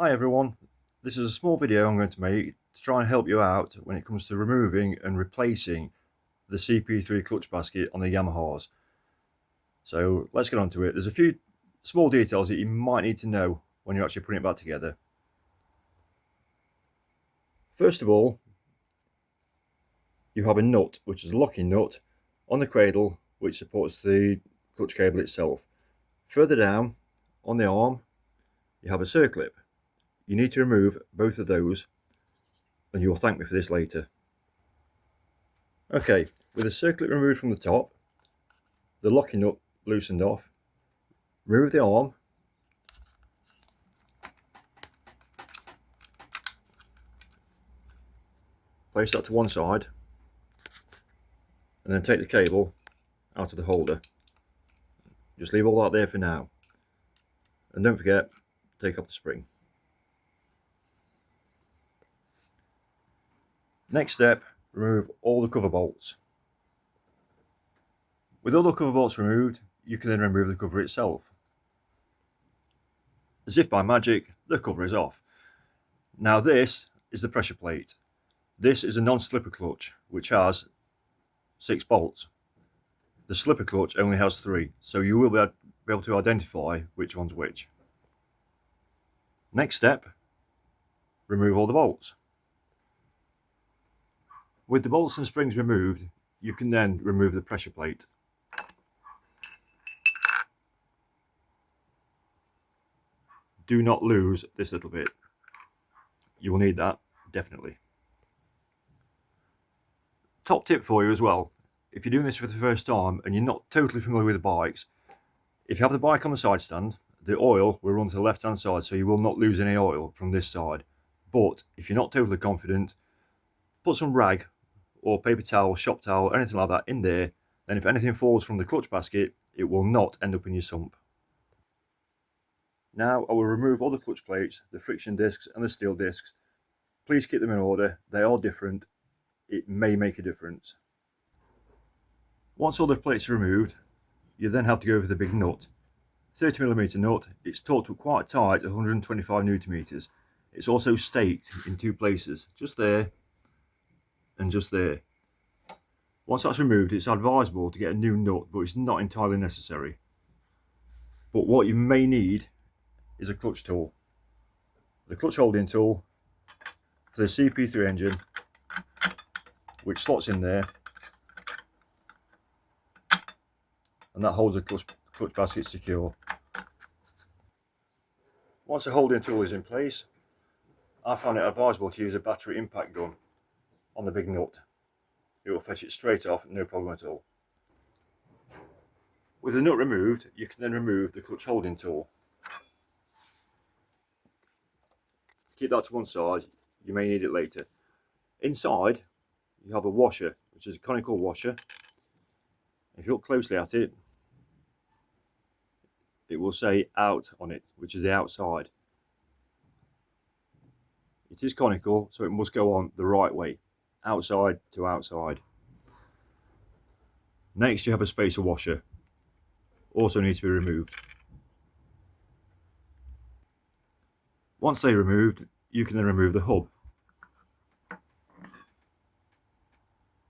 Hi everyone, this is a small video I'm going to make to try and help you out when it comes to removing and replacing the Cp3 clutch basket on the Yamahas. So let's get on to it. There's a few small details that you might need to know when you're actually putting it back together. First of all, you have a nut, which is a locking nut on the cradle which supports the clutch cable itself. Further down on the arm you have a circlip. You need to remove both of those and you'll thank me for this later. Okay, with the circlip removed from the top, the locking nut loosened off, remove the arm, place that to one side, and then take the cable out of the holder. Just leave all that there for now. And don't forget, take off the spring. Next step, remove all the cover bolts. With all the cover bolts removed, you can then remove the cover itself. As if by magic, the cover is off. Now this is the pressure plate. This is a non-slipper clutch, which has 6 bolts. The slipper clutch only has 3, so you will be able to identify which one's which. Next step, remove all the bolts. With the bolts and springs removed, you can then remove the pressure plate. Do not lose this little bit. You will need that, definitely. Top tip for you as well, if you're doing this for the first time and you're not totally familiar with the bikes, if you have the bike on the side stand, the oil will run to the left hand side, so you will not lose any oil from this side. But if you're not totally confident, put some rag or paper towel, shop towel, anything like that in there, then if anything falls from the clutch basket, it will not end up in your sump. Now I will remove all the clutch plates, the friction discs and the steel discs. Please keep them in order, they are different, it may make a difference. Once all the plates are removed, you then have to go over the big nut. 30mm nut, it's torqued up quite tight at 125 Nm. It's also staked in 2 places, just there and just there. Once that's removed, it's advisable to get a new nut, but it's not entirely necessary. But what you may need is a clutch tool. The clutch holding tool for the Cp3 engine, which slots in there, and that holds the clutch basket secure. Once the holding tool is in place, I find it advisable to use a battery impact gun on the big nut. It will fetch it straight off, no problem at all. With the nut removed, you can then remove the clutch holding tool. Keep that to one side, you may need it later. Inside, you have a washer, which is a conical washer. If you look closely at it, it will say out on it, which is the outside. It is conical, so it must go on the right way, outside to outside. Next, you have a spacer washer, also needs to be removed. Once they're removed, you can then remove the hub.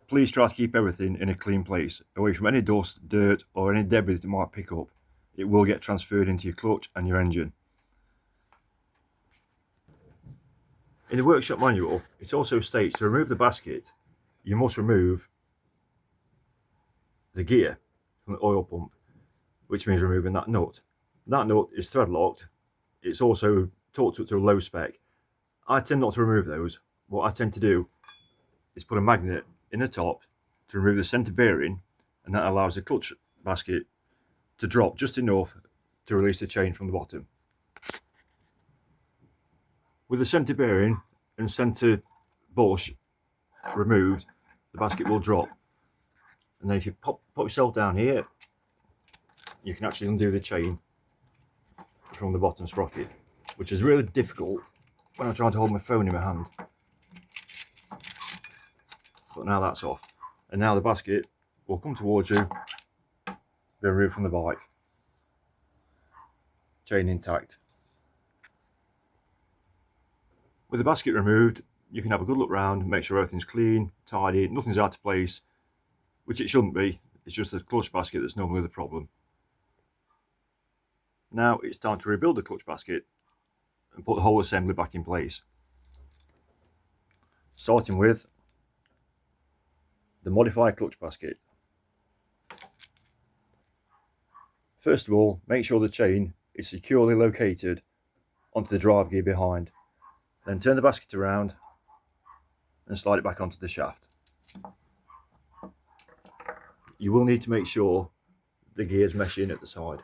Please try to keep everything in a clean place, away from any dust, dirt or any debris that it might pick up. It will get transferred into your clutch and your engine. In the workshop manual, it also states to remove the basket, you must remove the gear from the oil pump, which means removing that nut. That nut is thread locked. It's also torqued up to a low spec. I tend not to remove those. What I tend to do is put a magnet in the top to remove the center bearing, and that allows the clutch basket to drop just enough to release the chain from the bottom. With the center bearing and center bush removed, the basket will drop. And then if you pop yourself down here, you can actually undo the chain from the bottom sprocket, which is really difficult when I'm trying to hold my phone in my hand. But now that's off. And now the basket will come towards you, be removed from the bike. Chain intact. With the basket removed, you can have a good look round, make sure everything's clean, tidy, nothing's out of place, which it shouldn't be. It's just the clutch basket that's normally the problem. Now it's time to rebuild the clutch basket and put the whole assembly back in place. Starting with the modified clutch basket. First of all, make sure the chain is securely located onto the drive gear behind. Then turn the basket around and slide it back onto the shaft. You will need to make sure the gears mesh in at the side.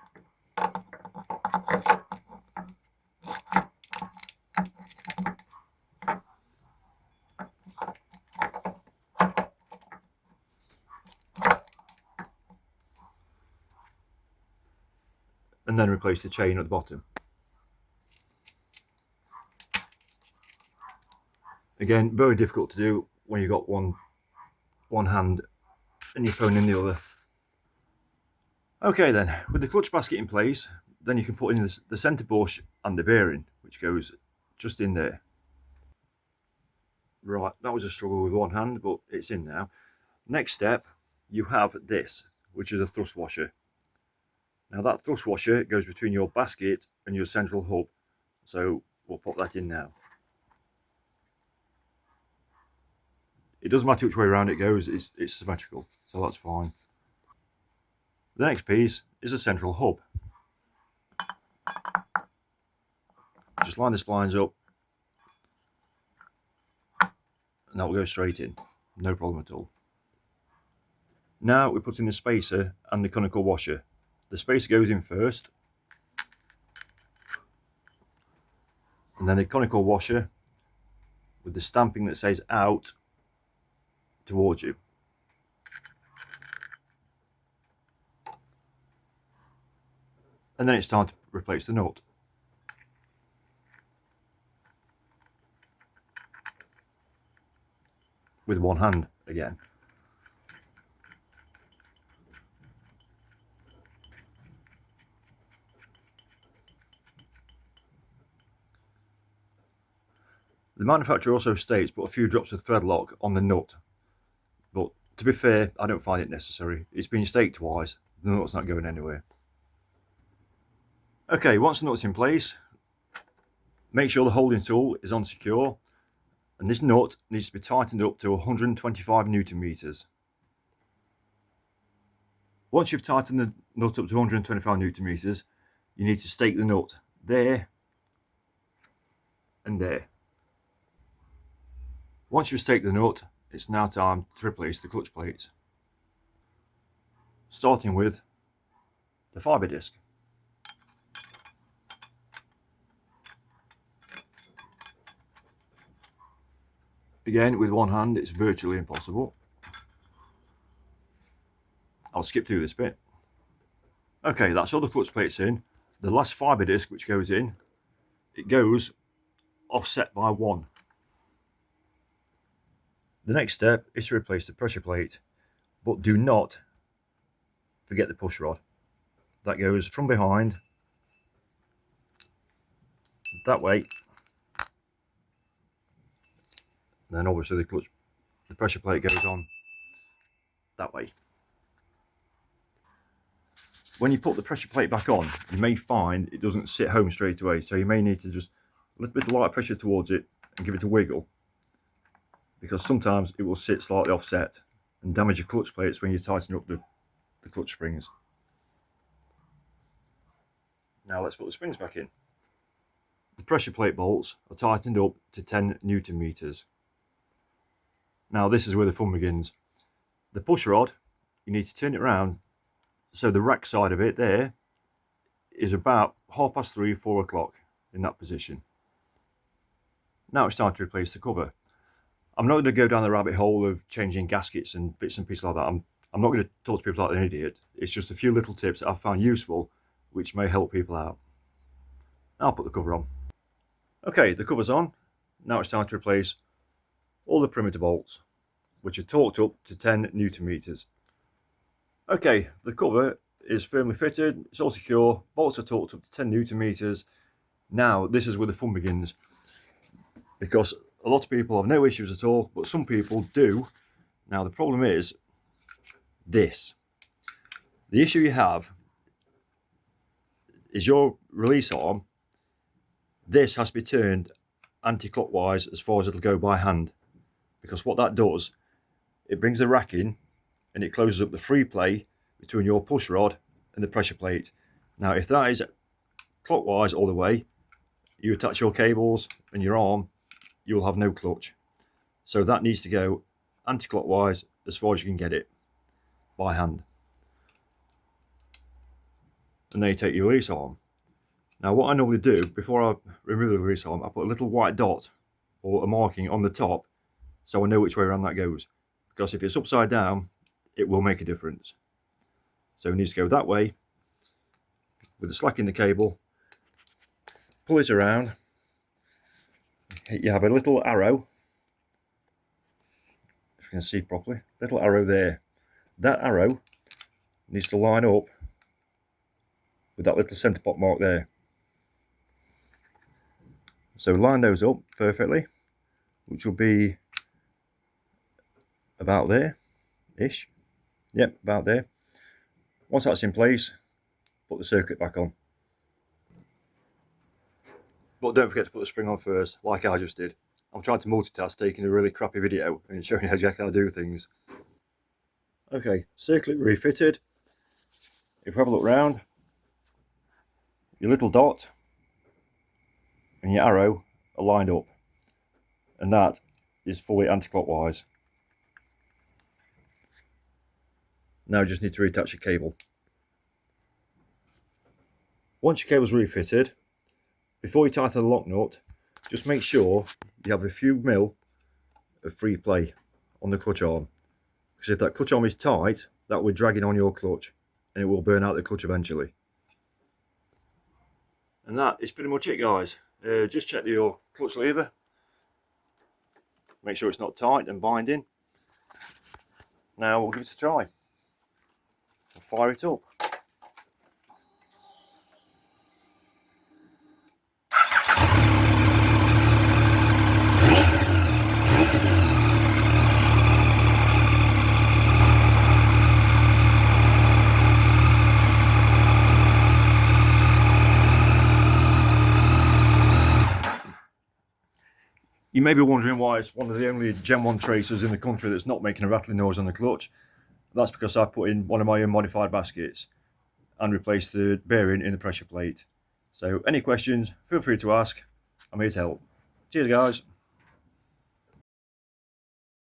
And then replace the chain at the bottom. Again, very difficult to do when you've got one hand and your phone in the other. Okay then, with the clutch basket in place, then you can put in the centre bush and the bearing, which goes just in there. Right, that was a struggle with one hand, but it's in now. Next step, you have this, which is a thrust washer. Now that thrust washer goes between your basket and your central hub, so we'll pop that in now. It doesn't matter which way around it goes, it's symmetrical, so that's fine. The next piece is a central hub. Just line the splines up and that will go straight in, no problem at all. Now we put in the spacer and the conical washer. The spacer goes in first, and then the conical washer with the stamping that says out towards you. And then it's time to replace the nut. With one hand again. The manufacturer also states put a few drops of thread lock on the nut, but to be fair, I don't find it necessary. It's been staked twice, the nut's not going anywhere. Okay, once the nut's in place, make sure the holding tool is on secure, and this nut needs to be tightened up to 125 Newton meters. Once you've tightened the nut up to 125 Newton meters, you need to stake the nut there and there. Once you've staked the nut, it's now time to replace the clutch plates. Starting with the fibre disc. Again, with one hand, it's virtually impossible. I'll skip through this bit. Okay, that's all the clutch plates in. The last fibre disc which goes in, it goes offset by 1. The next step is to replace the pressure plate, but do not forget the push rod. That goes from behind, that way, and then obviously the pressure plate goes on that way. When you put the pressure plate back on, you may find it doesn't sit home straight away, so you may need to just a little bit of light pressure towards it and give it a wiggle, because sometimes it will sit slightly offset and damage your clutch plates when you tighten up the clutch springs. Now let's put the springs back in. The pressure plate bolts are tightened up to 10 Newton meters. Now this is where the fun begins. The push rod, you need to turn it around so the rack side of it there is about 3:30, 4 o'clock in that position. Now it's time to replace the cover. I'm not going to go down the rabbit hole of changing gaskets and bits and pieces like that. I'm not going to talk to people like an idiot. It's just a few little tips that I've found useful which may help people out. Now I'll put the cover on. Okay, the cover's on. Now it's time to replace all the perimeter bolts, which are torqued up to 10 Newton meters. Okay, the cover is firmly fitted, it's all secure, bolts are torqued up to 10 Newton meters. Now this is where the fun begins. because a lot of people have no issues at all, but some people do. Now the problem is this. The issue you have is your release arm. This has to be turned anti-clockwise as far as it'll go by hand, because what that does, it brings the rack in and it closes up the free play between your push rod and the pressure plate. Now if that is clockwise all the way, you attach your cables and your arm, you'll have no clutch. So that needs to go anti-clockwise as far as you can get it by hand. And then you take your release arm. Now what I normally do before I remove the release arm, I put a little white dot or a marking on the top so I know which way around that goes, because if it's upside down it will make a difference. So it needs to go that way with the slack in the cable, pull it around, you have a little arrow, if you can see properly, little arrow there. That arrow needs to line up with that little centre pot mark there. So line those up perfectly, which will be about there-ish. Yep, about there. Once that's in place, put the circuit back on. But don't forget to put the spring on first, like I just did. I'm trying to multitask, taking a really crappy video and showing you exactly how to do things. Okay, circuit refitted. If we have a look round, your little dot and your arrow are lined up, and that is fully anti-clockwise. Now you just need to reattach your cable. Once your cable's refitted, before you tighten the lock nut, just make sure you have a few mil of free play on the clutch arm, because if that clutch arm is tight, that will be dragging on your clutch and it will burn out the clutch eventually. And that is pretty much it, guys. Just check your clutch lever, make sure it's not tight and binding. Now we'll give it a try. We'll fire it up. You may be wondering why it's one of the only Gen 1 tracers in the country that's not making a rattling noise on the clutch. That's because I put in one of my own modified baskets and replaced the bearing in the pressure plate. So any questions, feel free to ask. I'm here to help. Cheers, guys.